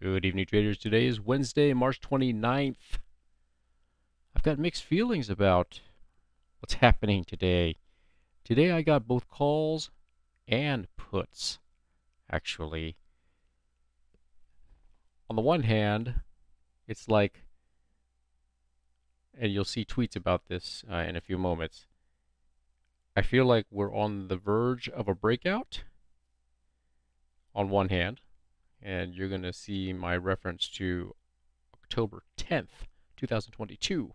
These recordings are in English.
Good evening, traders. Today is Wednesday, March 29th. I've got mixed feelings about what's happening today. Today I got both calls and puts, actually. On the one hand, it's like, and you'll see tweets about this in a few moments, I feel like we're on the verge of a breakout on one hand, and you're going to see my reference to October 10th, 2022,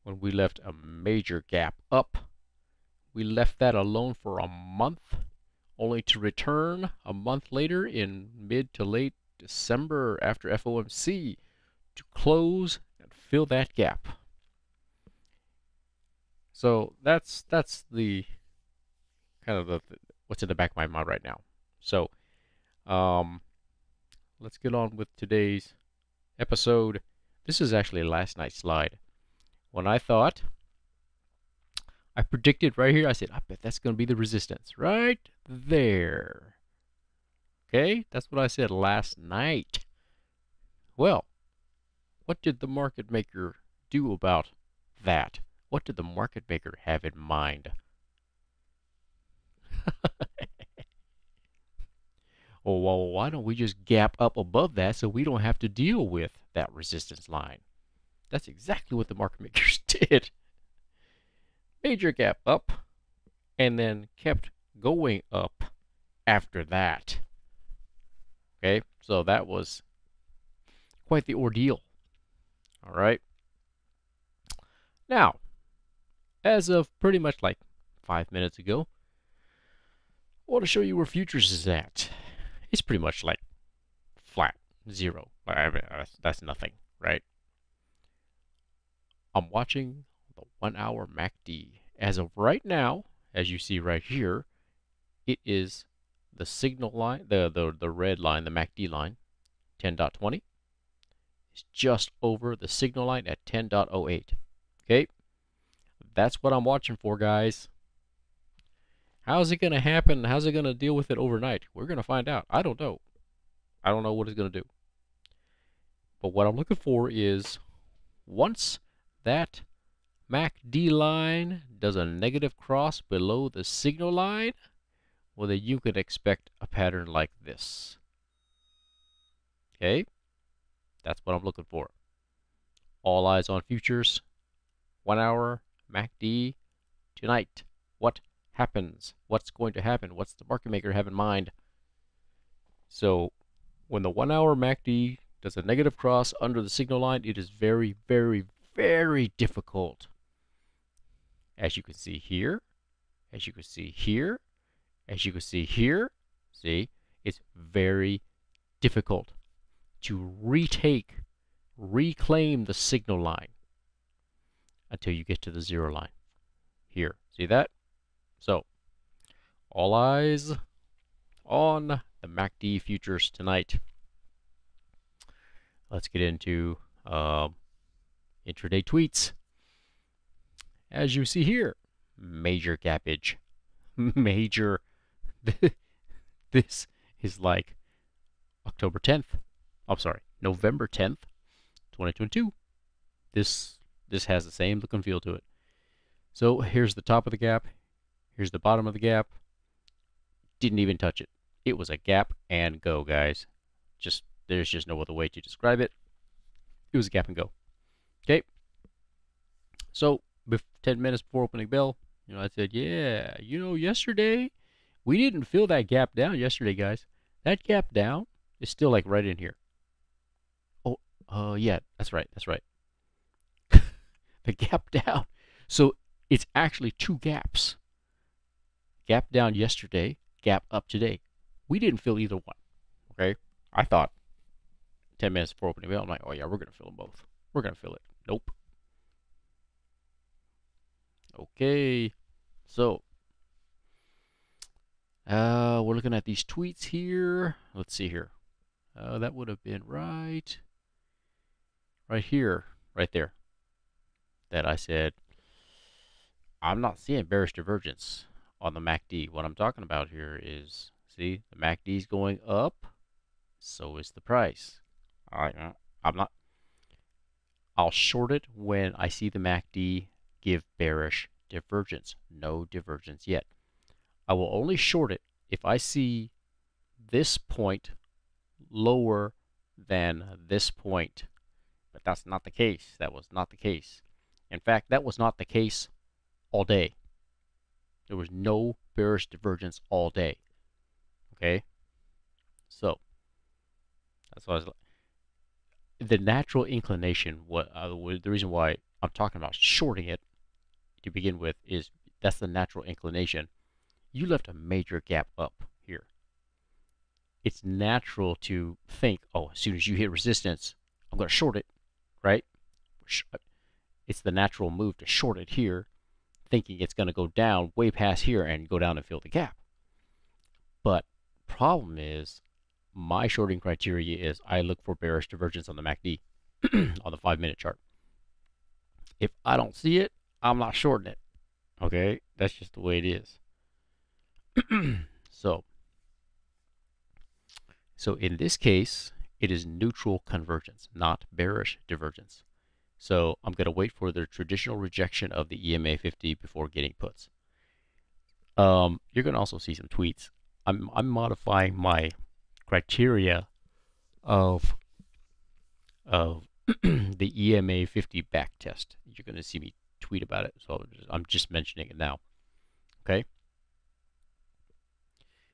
when we left a major gap up. We left that alone for a month, only to return a month later in mid to late December after FOMC to close and fill that gap. So that's the kind of what's in the back of my mind right now. So let's get on with today's episode. This is actually last night's slide. When I predicted right here, I said, I bet that's going to be the resistance right there. Okay, that's what I said last night. Well, what did the market maker do about that? What did the market maker have in mind? Oh, well, why don't we just gap up above that so we don't have to deal with that resistance line? That's exactly what the market makers did. Major gap up, and then kept going up after that. Okay, so that was quite the ordeal. All right. Now, as of pretty much like 5 minutes ago, I want to show you where futures is at. It's pretty much like flat, zero. I mean, that's nothing, right? I'm watching the 1 hour MACD. As of right now, as you see right here, it is the signal line, the red line, the MACD line, 10.20. It's just over the signal line at 10.08. Okay? That's what I'm watching for, guys. How's it going to happen? How's it going to deal with it overnight? We're going to find out. I don't know. I don't know what it's going to do. But what I'm looking for is once that MACD line does a negative cross below the signal line, well, then you can expect a pattern like this. Okay? That's what I'm looking for. All eyes on futures. 1 hour MACD tonight. What happens? What's going to happen? What's the market maker have in mind? So when the 1 hour MACD does a negative cross under the signal line, it is very, very, very difficult. As you can see here, as you can see here, as you can see here, see, it's very difficult to reclaim the signal line until you get to the zero line here. See that? So, all eyes on the MACD futures tonight. Let's get into intraday tweets. As you see here, major gappage. Major. This is like October 10th. I'm sorry, November 10th, 2022. This has the same look and feel to it. So here's the top of the gap. Here's the bottom of the gap. Didn't even touch it. It was a gap and go, guys. There's just no other way to describe it. It was a gap and go. Okay. So 10 minutes before opening bell, I said, yeah, yesterday we didn't fill that gap down yesterday, guys. That gap down is still like right in here. Oh, yeah, that's right. The gap down. So it's actually two gaps. Gap down yesterday, gap up today. We didn't fill either one. Okay? I thought 10 minutes before opening bell, I'm like, oh yeah, we're going to fill them both. We're going to fill it. Nope. Okay. So, we're looking at these tweets here. Let's see here. That would have been right here, right there. That I said, I'm not seeing bearish divergence on the MACD. What I'm talking about here is, see, the MACD is going up, so is the price. I'm not. I'll short it when I see the MACD give bearish divergence. No divergence yet. I will only short it if I see this point lower than this point. But that's not the case. That was not the case. In fact, that was not the case all day. There was no bearish divergence all day. Okay? So, that's why I was, the natural inclination, the reason why I'm talking about shorting it to begin with is that's the natural inclination. You left a major gap up here. It's natural to think, oh, as soon as you hit resistance, I'm going to short it, right? It's the natural move to short it here, thinking it's going to go down way past here and go down and fill the gap. But problem is, my shorting criteria is I look for bearish divergence on the MACD on the 5-minute chart. If I don't see it, I'm not shorting it. Okay, that's just the way it is. So in this case, it is neutral convergence, not bearish divergence. So I'm going to wait for the traditional rejection of the EMA 50 before getting puts. You're going to also see some tweets. I'm modifying my criteria of the EMA 50 back test. You're going to see me tweet about it, so I'm just mentioning it now. Okay.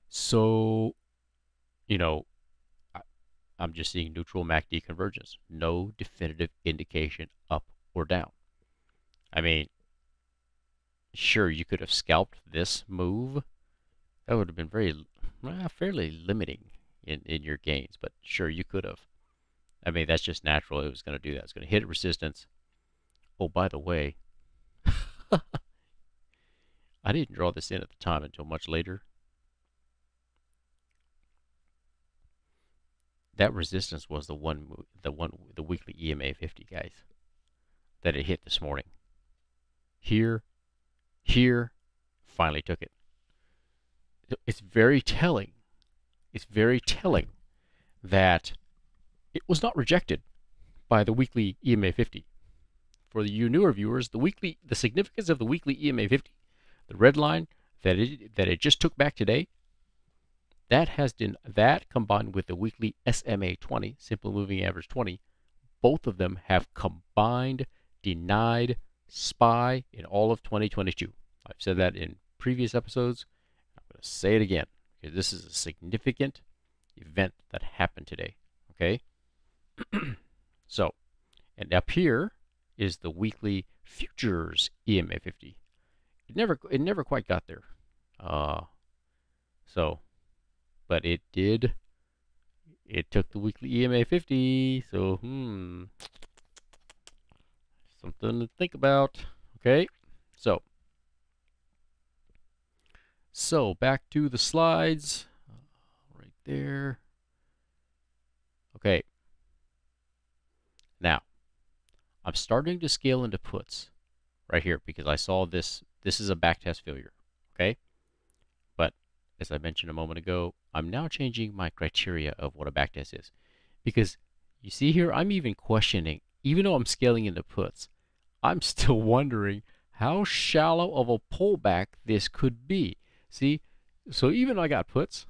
So, you know, I'm just seeing neutral MACD convergence. No definitive indication up or down. I mean, sure, you could have scalped this move. That would have been fairly limiting in your gains, but sure, you could have. I mean, that's just natural. It was going to do that. It's going to hit resistance. Oh, by the way, I didn't draw this in at the time until much later. That resistance was the weekly EMA 50, guys, that it hit this morning. Here, finally took it. It's very telling. It's very telling that it was not rejected by the weekly EMA 50. For you newer viewers, the significance of the weekly EMA 50, the red line that it just took back today, that combined with the weekly SMA 20, simple moving average 20, both of them have combined denied SPY in all of 2022. I've said that in previous episodes. I'm going to say it again because this is a significant event that happened today. Okay. So, and up here is the weekly futures EMA 50. It never quite got there. But it did. It took the weekly EMA 50. So, something to think about. Okay. So back to the slides. Right there. Okay. Now, I'm starting to scale into puts right here because I saw this. This is a backtest failure. Okay. But as I mentioned a moment ago, I'm now changing my criteria of what a backtest is. Because you see here, I'm even questioning, even though I'm scaling into puts, I'm still wondering how shallow of a pullback this could be. See, so even though I got puts,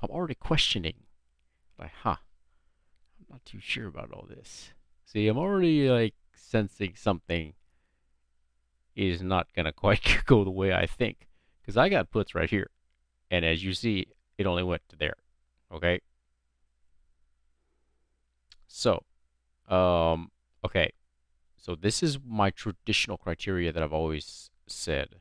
I'm already questioning. Like, I'm not too sure about all this. See, I'm already like sensing something is not going to quite go the way I think. Because I got puts right here. And as you see, it only went to there. Okay. So, okay. So this is my traditional criteria that I've always said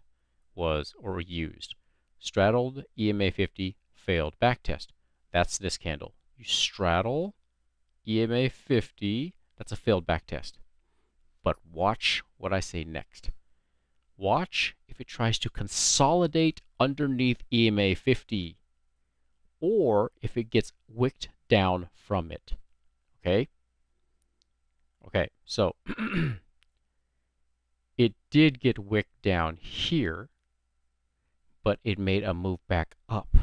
was or used. Straddled EMA 50 failed backtest. That's this candle. You straddle EMA 50, that's a failed backtest. But watch what I say next. Watch if it tries to consolidate underneath EMA 50 or if it gets wicked down from it. Okay? Okay, so it did get wicked down here, but it made a move back up.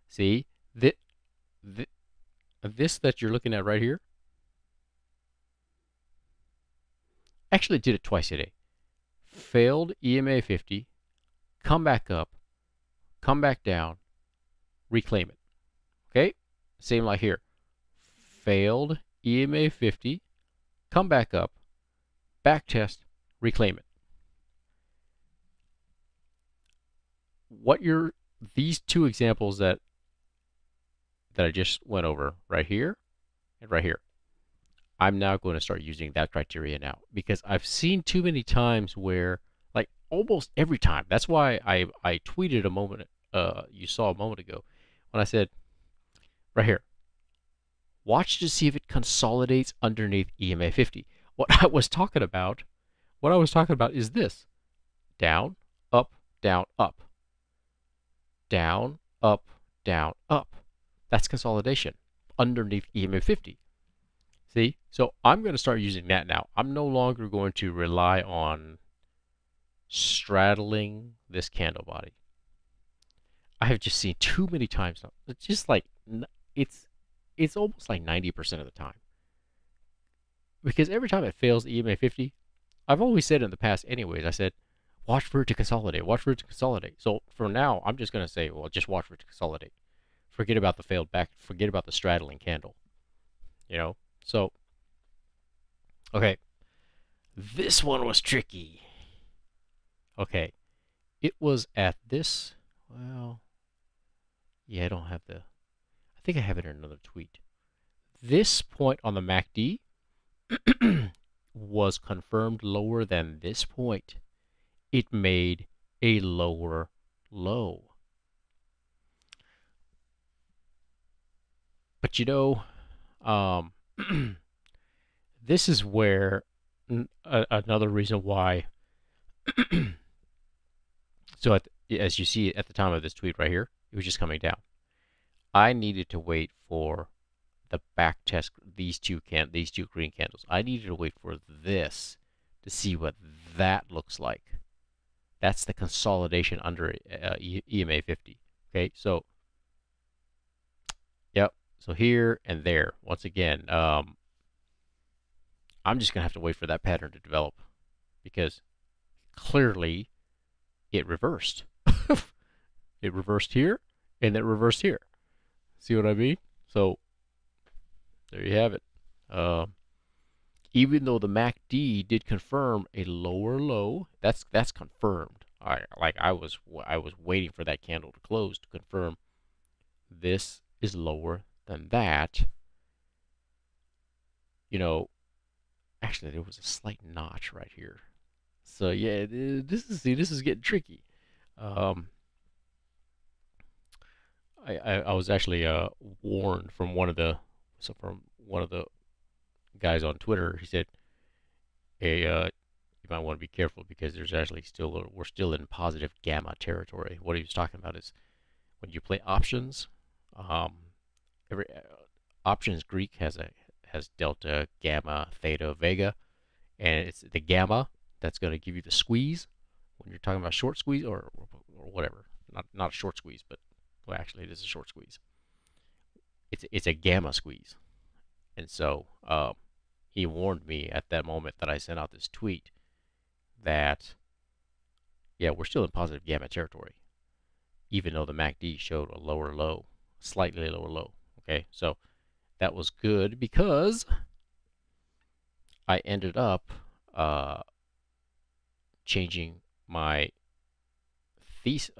See, this that you're looking at right here, Actually did it twice today. Failed EMA 50, come back up, come back down, reclaim it. Okay? Same like here. Failed EMA 50, come back up, back test, reclaim it. What you're these two examples that I just went over right here and right here. I'm now going to start using that criteria now because I've seen too many times where, like almost every time. That's why I tweeted a moment you saw a moment ago when I said right here, watch to see if it consolidates underneath EMA 50. What I was talking about is this: down, up, down, up, down, up, down, up. That's consolidation underneath EMA 50. See? So I'm going to start using that now. I'm no longer going to rely on straddling this candle body. I have just seen too many times now. It's just like it's it's almost like 90% of the time. Because every time it fails EMA 50, I've always said in the past anyways, I said, watch for it to consolidate, watch for it to consolidate. So for now, I'm just going to say, well, just watch for it to consolidate. Forget about the failed back, forget about the straddling candle. You know? So, okay. This one was tricky. Okay. It was at this, well, yeah, I don't have the, I think I have it in another tweet. This point on the MACD was confirmed lower than this point. It made a lower low. But you know, um, this is where another reason why. So as you see at the time of this tweet right here, it was just coming down. I needed to wait for the back test, these two green candles. I needed to wait for this to see what that looks like. That's the consolidation under EMA 50. Okay, so yep. So here and there, once again, I'm just gonna have to wait for that pattern to develop because clearly it reversed. It reversed here and it reversed here. See what I mean? So there you have it. Even though the MACD did confirm a lower low, that's confirmed. I was waiting for that candle to close to confirm this is lower than that. You know, actually there was a slight notch right here. So yeah, this is getting tricky. Um, I was actually warned from one of the guys on Twitter. He said, "Hey, you might want to be careful because there's actually we're still in positive gamma territory." What he was talking about is when you play options, um, every options Greek has delta, gamma, theta, vega, and it's the gamma that's going to give you the squeeze when you're talking about short squeeze or whatever. Not a short squeeze, but well, actually it is a short squeeze. It's a gamma squeeze, and so he warned me at that moment that I sent out this tweet that yeah, we're still in positive gamma territory, even though the MACD showed a lower low, slightly lower low. Okay, so that was good because I ended up changing my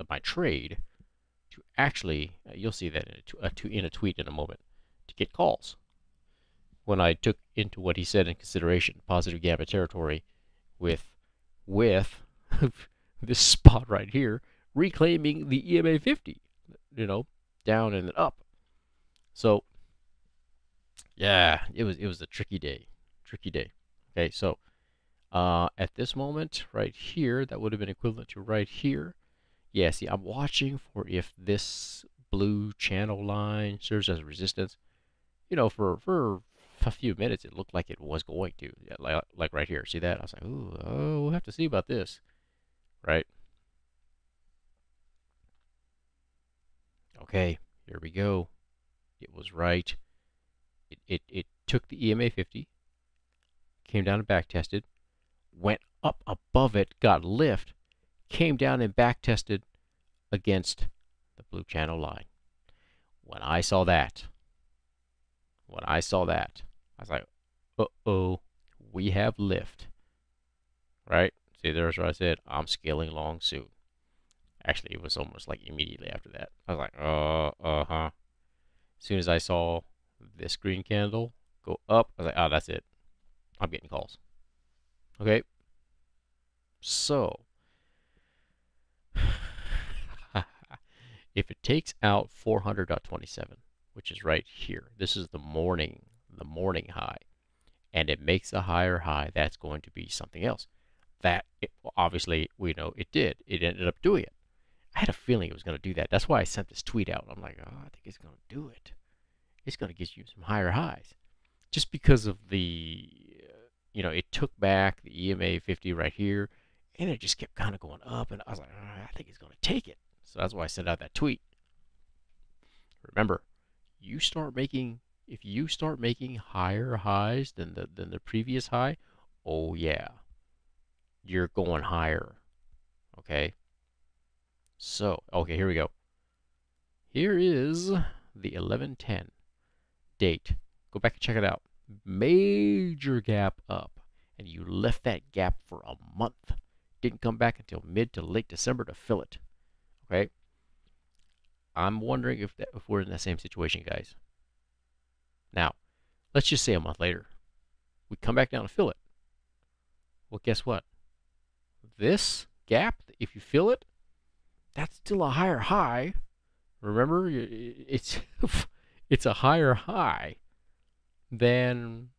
my trade to actually, you'll see that in a tweet in a moment, to get calls. When I took into what he said in consideration, positive gamma territory with this spot right here, reclaiming the EMA 50, down and then up. So yeah, it was a tricky day. Okay, so at this moment right here, that would have been equivalent to right here. Yeah, see, I'm watching for if this blue channel line serves as resistance. For a few minutes, it looked like it was going to. Yeah, like right here. See that? I was like, ooh, oh, we'll have to see about this. Right? Okay, here we go. It was right. It took the EMA 50, came down and back tested, went up above it, got lift, came down and back tested against the blue channel line. When I saw that, I was like, uh-oh, we have lift, right? See, there's where I said, I'm scaling long soon. Actually, it was almost like immediately after that. I was like, uh-huh. As soon as I saw this green candle go up, I was like, oh, that's it. I'm getting calls. Okay. So, if it takes out 400.27, which is right here, this is the morning high, and it makes a higher high, that's going to be something else. That, obviously, we know it did. It ended up doing it. I had a feeling it was going to do that. That's why I sent this tweet out. I'm like, oh, I think it's going to do it. It's going to get you some higher highs. Just because of the, it took back the EMA 50 right here, and it just kept kind of going up, and I was like, oh, I think it's going to take it. So that's why I sent out that tweet. Remember, if you start making higher highs than the previous high, oh yeah, you're going higher. Okay. So, okay, here we go. Here is the 11/10 date. Go back and check it out. Major gap up, and you left that gap for a month. Didn't come back until mid to late December to fill it. Okay. I'm wondering if we're in the same situation, guys. Now, let's just say a month later, we come back down to fill it. Well, guess what? This gap, if you fill it, that's still a higher high. Remember, it's it's a higher high than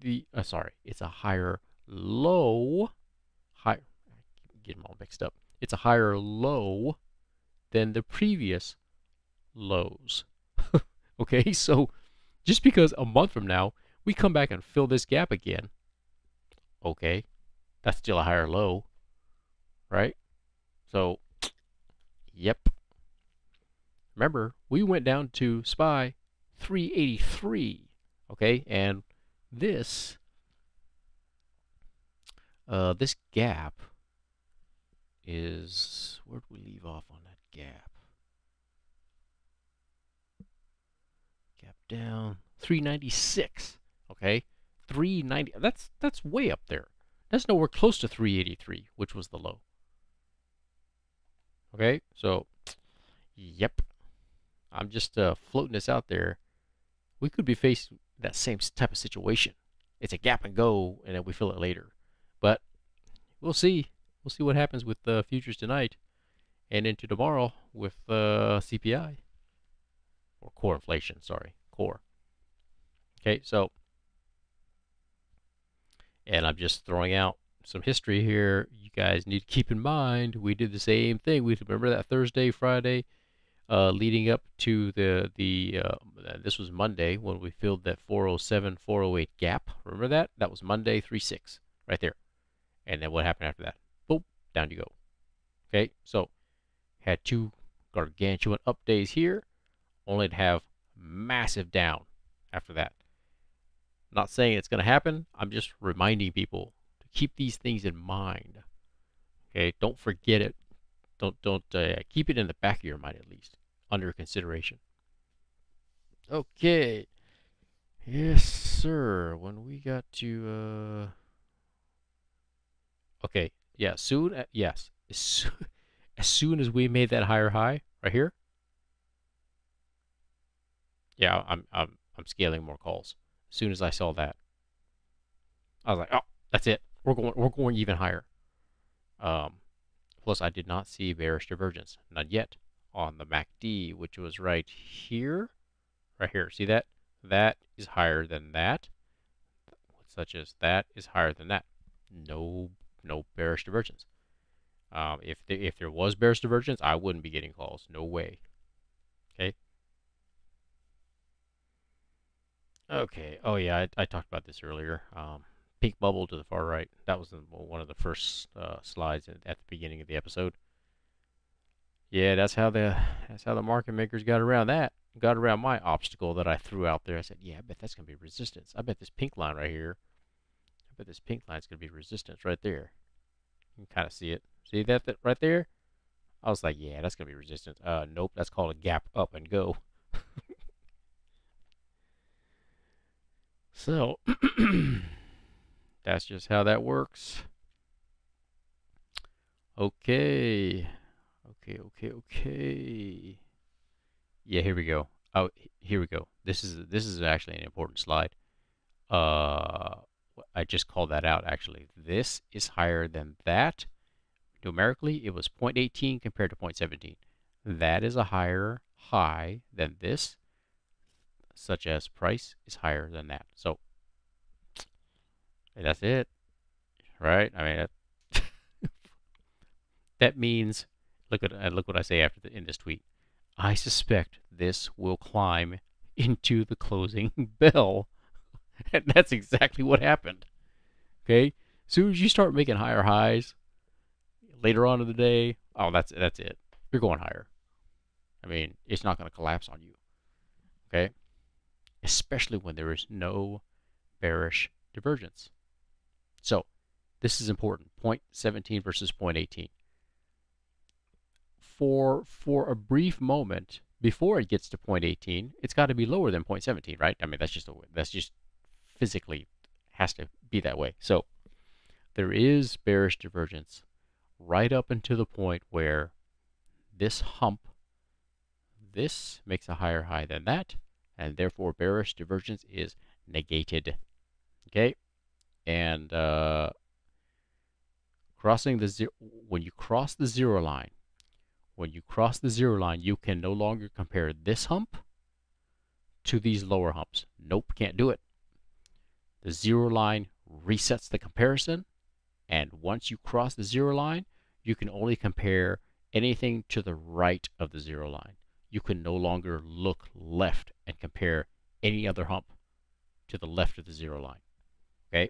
the it's a higher low. High, get them all mixed up. It's a higher low than the previous lows. Okay, so just because a month from now we come back and fill this gap again, okay, that's still a higher low, right? So, yep. Remember, we went down to SPY 383, okay, and this this gap is, where did we leave off on that gap? Gap down 396, okay, 390. That's way up there. That's nowhere close to 383, which was the low. Okay, so yep, I'm just floating this out there. We could be facing that same type of situation. It's a gap and go, and then we fill it later. But we'll see. We'll see what happens with the futures tonight and into tomorrow with CPI. Or core inflation, sorry. Core. Okay, so, and I'm just throwing out some history here. You guys need to keep in mind, we did the same thing. We remember that Thursday, Friday, leading up to this was Monday when we filled that 407, 408 gap. Remember that? That was Monday, 3.6, right there. And then what happened after that? Boom, down you go. Okay, so had two gargantuan up days here, only to have massive down after that. Not saying it's going to happen. I'm just reminding people to keep these things in mind. Okay, don't forget it. Don't keep it in the back of your mind at least, under consideration. Okay. Yes, sir. When we got to okay, yeah, soon. Yes, as soon as we made that higher high right here. Yeah, I'm scaling more calls. As soon as I saw that, I was like, oh, that's it. We're going even higher. Plus, I did not see bearish divergence, not yet, on the MACD, which was right here. Right here. See that? That is higher than that. Such as that is higher than that. No bearish divergence. If there was bearish divergence, I wouldn't be getting calls. No way. Okay. Okay. Oh yeah, I talked about this earlier. Pink bubble to the far right. That was one of the first slides at the beginning of the episode. Yeah, that's how the market makers got around that. Got around my obstacle that I threw out there. I said, yeah, I bet that's gonna be resistance. I bet this pink line right here. bet this pink line's going to be resistance right there. You can kind of see it. See that right there? I was like, yeah, that's going to be resistance. Nope, that's called a gap up and go. So, that's just how that works. Okay. Okay. Yeah, here we go. Oh, here we go. This is actually an important slide. Uh, I just called that out actually. This is higher than that. Numerically, it was 0.18 compared to 0.17. That is a higher high than this, such as price is higher than that. So that's it, right? I mean, that means look what I say in this tweet. I suspect this will climb into the closing bell, and that's exactly what happened. Okay, as soon as you start making higher highs later on in the day, oh, that's it. You're going higher. I mean, it's not going to collapse on you. Okay, especially when there is no bearish divergence. So this is important. 0.17 versus 0.18. For a brief moment before it gets to 0.18, it's got to be lower than 0.17, right? I mean, that's just physically has to be that way. So there is bearish divergence right up until the point where this hump, this makes a higher high than that, and therefore bearish divergence is negated. Okay, and crossing the zero, when you cross the zero line, you can no longer compare this hump to these lower humps. Nope, can't do it. The zero line resets the comparison, and once you cross the zero line, you can only compare anything to the right of the zero line. You can no longer look left and compare any other hump to the left of the zero line. Okay?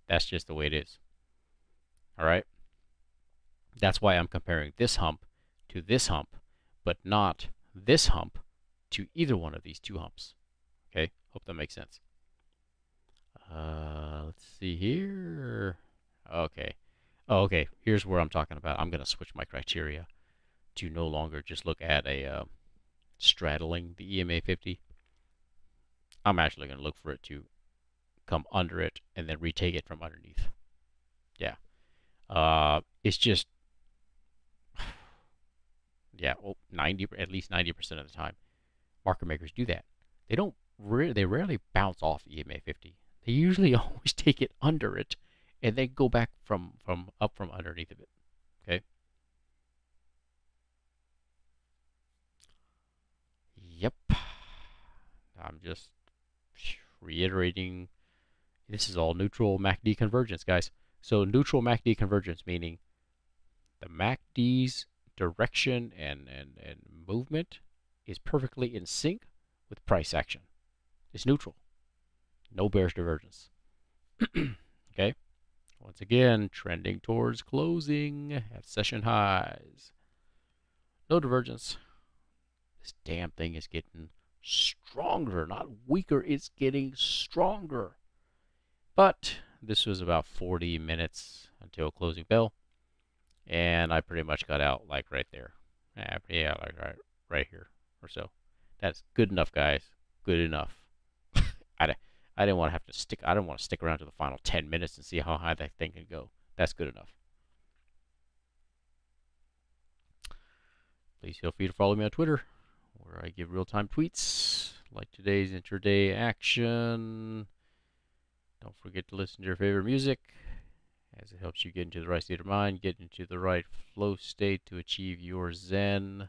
That's just the way it is. All right? That's why I'm comparing this hump to this hump, but not this hump to either one of these two humps. Okay? Hope that makes sense. Let's see here. Okay. Oh, okay. Here's where I'm talking about. I'm going to switch my criteria to no longer just look at a straddling the EMA 50. I'm actually going to look for it to come under it and then retake it from underneath. Yeah. It's just, yeah, well, at least 90% of the time, market makers do that. They don't, they rarely bounce off EMA 50. They usually always take it under it and then go back from underneath of it. Okay. Yep. I'm just reiterating. This is all neutral MACD convergence, guys. So neutral MACD convergence meaning the MACD's direction and movement is perfectly in sync with price action. It's neutral. No bearish divergence. Okay. Once again, trending towards closing at session highs. No divergence. This damn thing is getting stronger, not weaker. It's getting stronger. But this was about 40 minutes until closing bell. And I pretty much got out like right there. Yeah, like right here or so. That's good enough, guys. Good enough. I didn't want to have to stick. I didn't want to stick around to the final 10 minutes and see how high that thing can go. That's good enough. Please feel free to follow me on Twitter, where I give real-time tweets like today's intraday action. Don't forget to listen to your favorite music, as it helps you get into the right state of mind, get into the right flow state to achieve your Zen.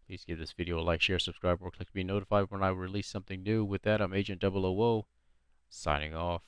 Please give this video a like, share, subscribe, or click to be notified when I release something new. With that, I'm Agent 000, signing off.